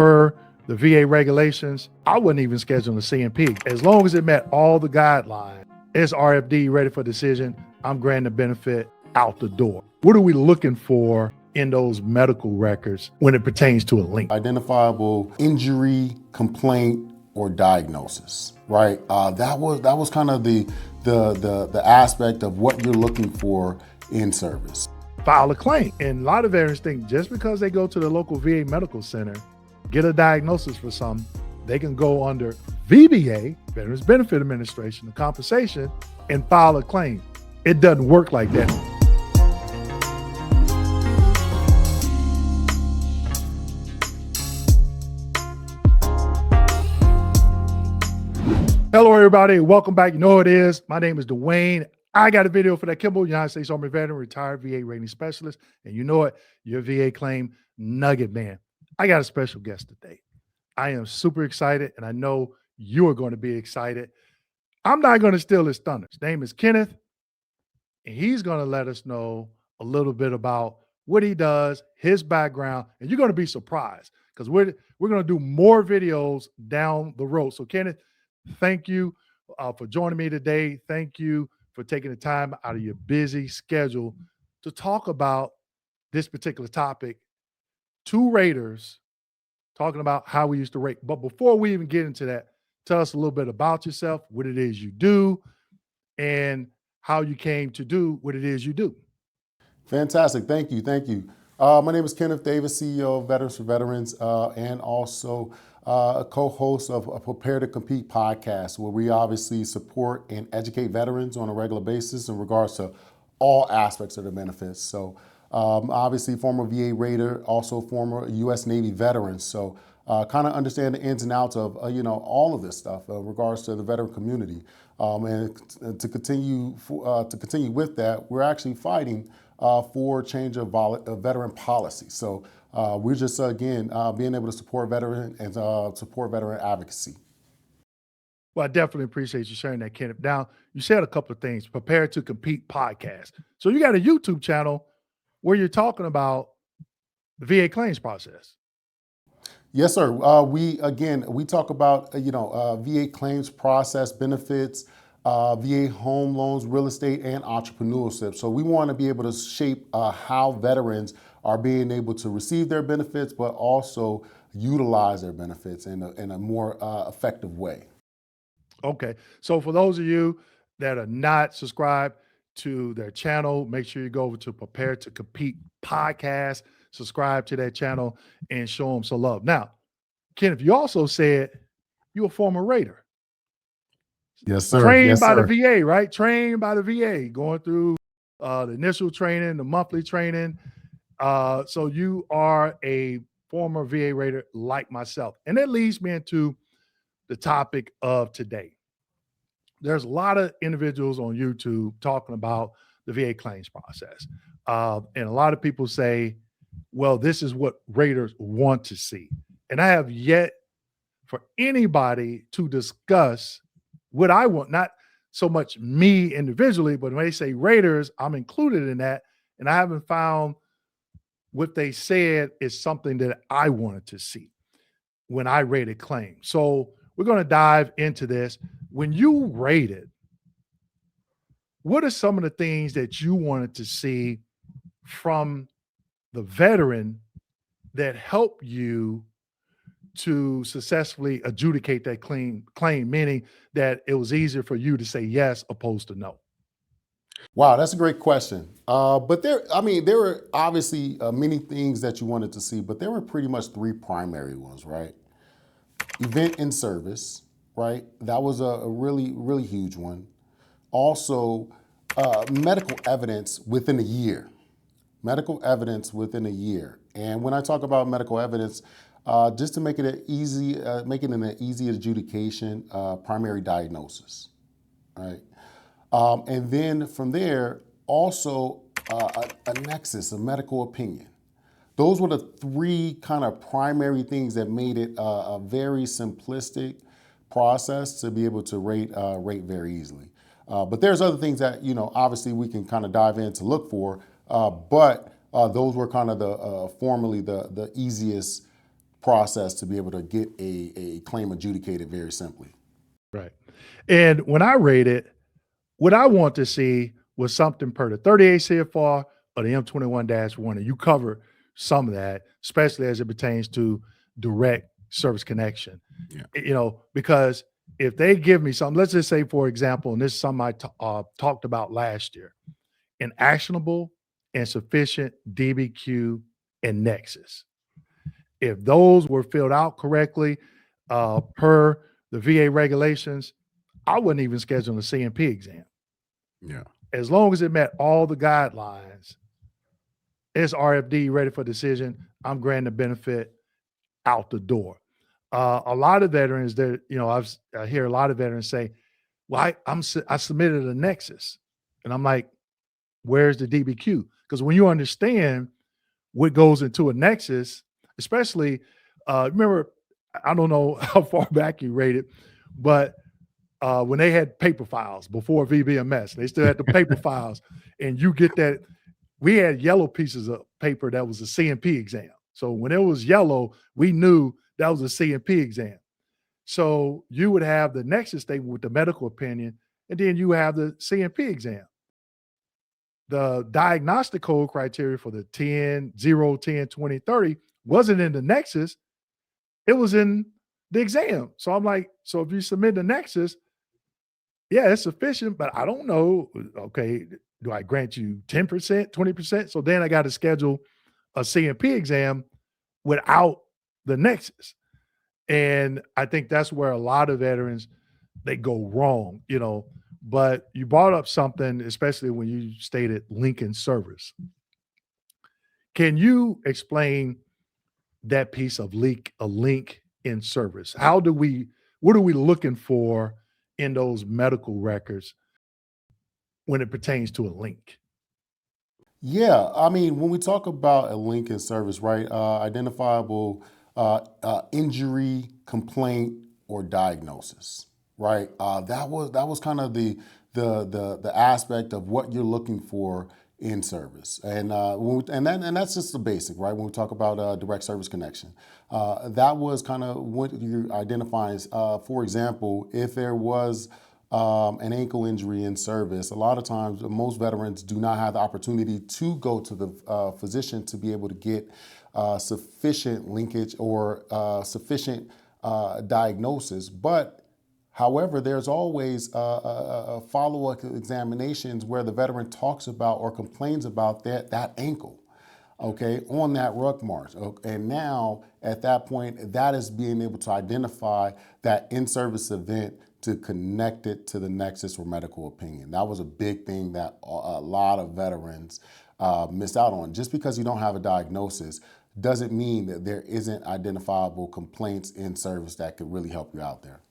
per the VA regulations, I wouldn't even schedule a C&P. As long as it met all the guidelines, it's RFD ready for decision, I'm granting the benefit out the door. What are we looking for in those medical records when it pertains to a link? Identifiable injury, complaint, or diagnosis, right? That was kind of the aspect of what you're looking for in service. File a claim. And a lot of veterans think just because they go to the local VA medical center, get a diagnosis for something, they can go under VBA, Veterans Benefit Administration, the compensation, and file a claim. It doesn't work like that. Hello, everybody. Welcome back. You know who it is. My name is Dwayne. I got a video for that Kimball, United States Army veteran, retired VA rating specialist. And you know it, your VA claim nugget man. I got a special guest today. I am super excited, and I know you are going to be excited. I'm not going to steal his thunder. His name is Kenneth, and he's going to let us know a little bit about what he does, his background, and you're going to be surprised because we're going to do more videos down the road. So, Kenneth, thank you for joining me today. Thank you for taking the time out of your busy schedule to talk about this particular topic. Two raters talking about how we used to rate. But before we even get into that, tell us a little bit about yourself, what it is you do, and how you came to do what it is you do. Fantastic. Thank you. Thank you. My name is Kenneth Davis, CEO of Veterans for Veterans, and also a co-host of a Prepare to Compete podcast, where we obviously support and educate veterans on a regular basis in regards to all aspects of the benefits. So obviously former VA Raider, also former U.S. Navy veteran. So kind of understand the ins and outs of, all of this stuff in regards to the veteran community. And to continue with that, we're actually fighting for change of veteran policy. So we're just, again, being able to support veteran and support veteran advocacy. Well, I definitely appreciate you sharing that, Kenneth. Now, you said a couple of things, Prepare to Compete podcast. So you got a YouTube channel where you're talking about the VA claims process. Yes, sir. We talk about, VA claims process, benefits, VA home loans, real estate, and entrepreneurship. So we want to be able to shape how veterans are being able to receive their benefits, but also utilize their benefits in a more effective way. Okay. So for those of you that are not subscribed to their channel, make sure you go over to Prepare to Compete podcast, subscribe to that channel, and show them some love. Now, Kenneth, you also said you're a former Raider. Yes, sir. Trained by the VA, right? Trained by the VA, going through the initial training, the monthly training. So you are a former VA Raider like myself. And that leads me into the topic of today. There's a lot of individuals on YouTube talking about the VA claims process. And a lot of people say, well, this is what Raiders want to see. And I have yet for anybody to discuss what I want, not so much me individually, but when they say Raiders, I'm included in that. And I haven't found what they said is something that I wanted to see when I rated claims. So we're going to dive into this. When you rated, what are some of the things that you wanted to see from the veteran that helped you to successfully adjudicate that claim, meaning that it was easier for you to say yes opposed to no? Wow, that's a great question. But there were obviously many things that you wanted to see, but there were pretty much three primary ones, right? Event in service, right? That was a really, really huge one. Also, medical evidence within a year. Medical evidence within a year. And when I talk about medical evidence, just to make it an easy adjudication, primary diagnosis, right? And then from there, also a nexus, a medical opinion. Those were the three kind of primary things that made it a very simplistic process to be able to rate very easily. But there's other things that, obviously we can kind of dive in to look for, but those were kind of formerly the easiest process to be able to get a claim adjudicated very simply. Right. And when I rate it, what I want to see was something per the 38 CFR or the M21-1, and you cover some of that, especially as it pertains to direct service connection. Yeah. Because if they give me something, let's just say, for example, and this is something I talked about last year, an actionable and sufficient DBQ and nexus. If those were filled out correctly per the VA regulations, I wouldn't even schedule a CMP exam. Yeah. As long as it met all the guidelines, it's RFD ready for decision. I'm granting the benefit out the door. A lot of veterans that, I hear a lot of veterans say, well, I submitted a nexus. And I'm like, where's the DBQ? Because when you understand what goes into a nexus, especially, remember, I don't know how far back you rated, but when they had paper files before VBMS, they still had the paper files, and you get that. We had yellow pieces of paper that was a CMP exam. So when it was yellow, we knew that was a CMP exam. So you would have the nexus statement with the medical opinion, and then you have the CMP exam. The diagnostic code criteria for the 10, 0, 10, 20, 30 wasn't in the nexus. It was in the exam. So I'm like, so if you submit the nexus, yeah, it's sufficient, but I don't know. Okay, do I grant you 10%, 20%? So then I got to schedule a CMP exam without the nexus. And I think that's where a lot of veterans, they go wrong, But you brought up something, especially when you stated link in service. Can you explain that piece of a link in service? What are we looking for in those medical records when it pertains to a link? Yeah, I mean, when we talk about a link in service, right, identifiable injury, complaint, or diagnosis, right? That was kind of the aspect of what you're looking for in service, and and that's just the basic, right? When we talk about direct service connection, that was kind of what you're identifying. For example, if there was an ankle injury in service, a lot of times most veterans do not have the opportunity to go to the physician to be able to get sufficient linkage or sufficient diagnosis. But however, there's always follow-up examinations where the veteran talks about or complains about that ankle, okay, on that ruck march. And now at that point, that is being able to identify that in-service event to connect it to the nexus or medical opinion. That was a big thing that a lot of veterans miss out on. Just because you don't have a diagnosis doesn't mean that there isn't identifiable complaints in service that could really help you out there.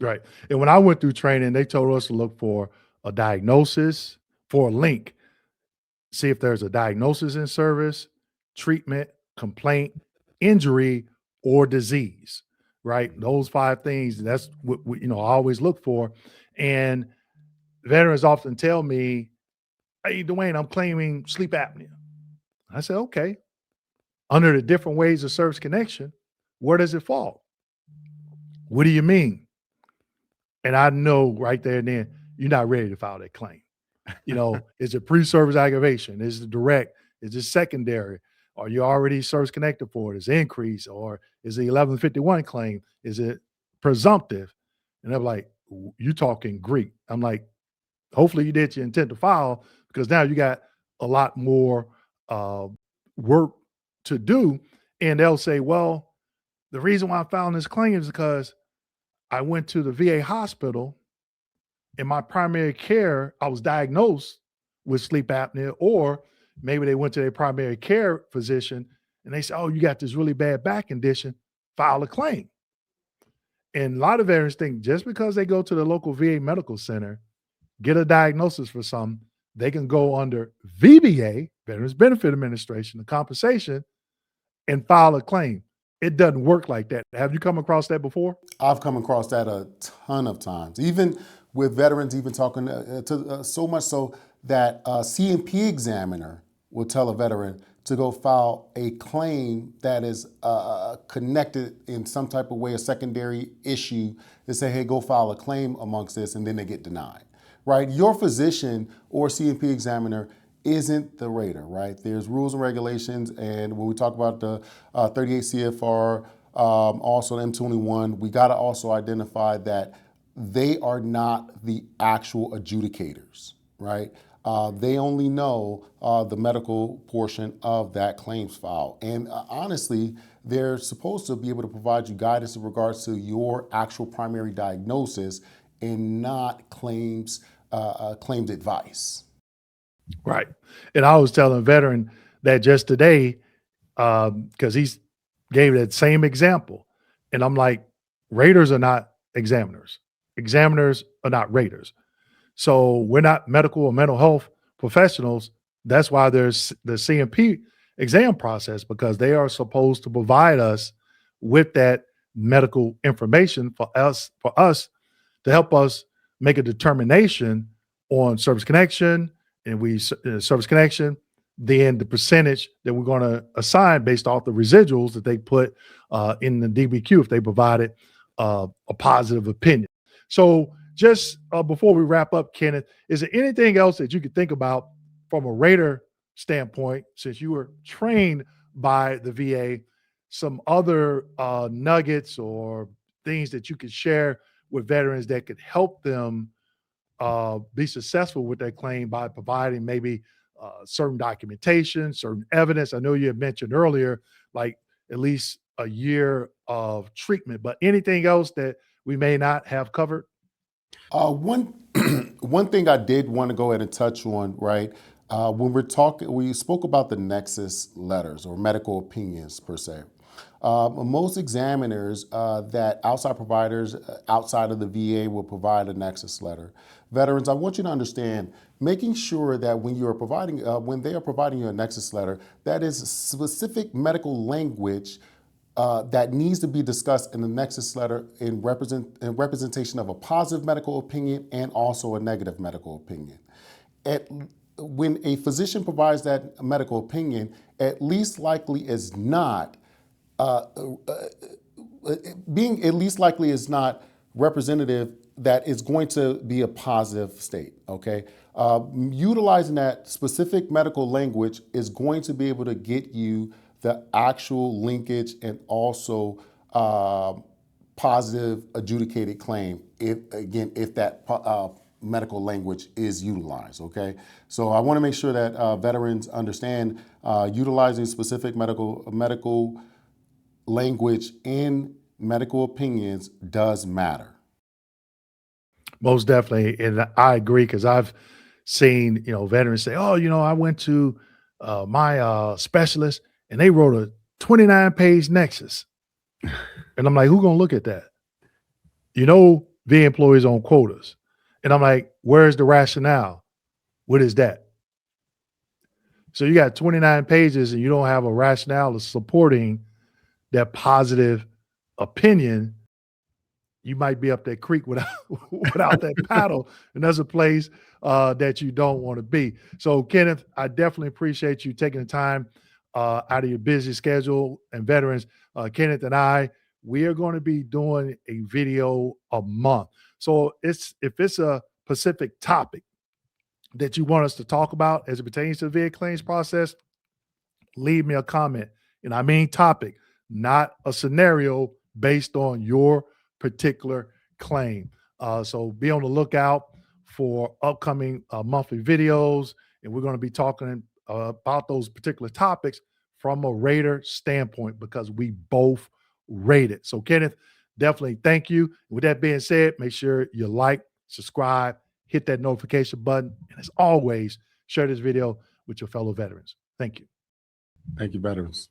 Right. And when I went through training, they told us to look for a diagnosis, for a link, see if there's a diagnosis in service, treatment, complaint, injury, or disease. Right. Those 5 things, that's what I always look for. And veterans often tell me, hey, Dwayne, I'm claiming sleep apnea. I said, okay. Under the different ways of service connection, where does it fall? What do you mean? And I know right there and then, you're not ready to file that claim. Is it pre-service aggravation? Is it direct? Is it secondary? Are you already service connected for it? Is it increase? Or is it 1151 claim? Is it presumptive? And they're like, you talking Greek. I'm like, hopefully you did your intent to file, because now you got a lot more work to do. And they'll say, well, the reason why I filed this claim is because I went to the VA hospital in my primary care, I was diagnosed with sleep apnea, or maybe they went to their primary care physician and they said, oh, you got this really bad back condition, file a claim. And a lot of veterans think just because they go to the local VA medical center, get a diagnosis for something, they can go under VBA, Veterans Benefit Administration, the compensation, and file a claim. It doesn't work like that. Have you come across that before? I've come across that a ton of times, even with veterans, even talking so much so that a CMP examiner will tell a veteran to go file a claim that is connected in some type of way, a secondary issue, to say, hey, go file a claim amongst this, and then they get denied, right? Your physician or CMP examiner isn't the rater, right? There's rules and regulations, and when we talk about the 38 CFR, also M21, we got to also identify that they are not the actual adjudicators, right? They only know the medical portion of that claims file. And honestly, they're supposed to be able to provide you guidance in regards to your actual primary diagnosis and not claims advice. Right. And I was telling a veteran that just today, because he's gave that same example. And I'm like, raters are not examiners. Examiners are not raters. So we're not medical or mental health professionals. That's why there's the CMP exam process, because they are supposed to provide us with that medical information for us to help us make a determination on service connection, and we service connection, then the percentage that we're going to assign based off the residuals that they put in the DBQ if they provided a positive opinion. So just before we wrap up, Kenneth, is there anything else that you could think about from a rater standpoint, since you were trained by the VA, some other nuggets or things that you could share with veterans that could help them be successful with their claim by providing maybe certain documentation, certain evidence? I know you had mentioned earlier, like at least a year of treatment, but anything else that we may not have covered? One thing I did want to go ahead and touch on, right? When we're talking, we spoke about the nexus letters or medical opinions per se. Most examiners that outside providers outside of the VA will provide a nexus letter. Veterans, I want you to understand, making sure that when you are providing, when they are providing you a nexus letter, that is specific medical language that needs to be discussed in the nexus letter in representation of a positive medical opinion and also a negative medical opinion. When a physician provides that medical opinion, at least likely is not, being at least likely is not representative that is going to be a positive state, okay? Utilizing that specific medical language is going to be able to get you the actual linkage and also positive adjudicated claim, if that medical language is utilized, okay? So I wanna make sure that veterans understand utilizing specific medical language in medical opinions does matter. Most definitely. And I agree, because I've seen, veterans say, oh, I went to my specialist and they wrote a 29-page nexus. And I'm like, who's going to look at that? VA employees on quotas. And I'm like, where's the rationale? What is that? So you got 29 pages and you don't have a rationale of supporting that positive opinion. You might be up that creek without that paddle, and that's a place that you don't want to be. So, Kenneth, I definitely appreciate you taking the time out of your busy schedule. And veterans, Kenneth and I, we are going to be doing a video a month. So if it's a specific topic that you want us to talk about as it pertains to the VA claims process, leave me a comment. And I mean topic, not a scenario based on your particular claim. So be on the lookout for upcoming monthly videos, and we're going to be talking about those particular topics from a rater standpoint, because we both rate it. So Kenneth, definitely thank you. With that being said, make sure you like, subscribe, hit that notification button, and as always, share this video with your fellow veterans. Thank you. Thank you, veterans.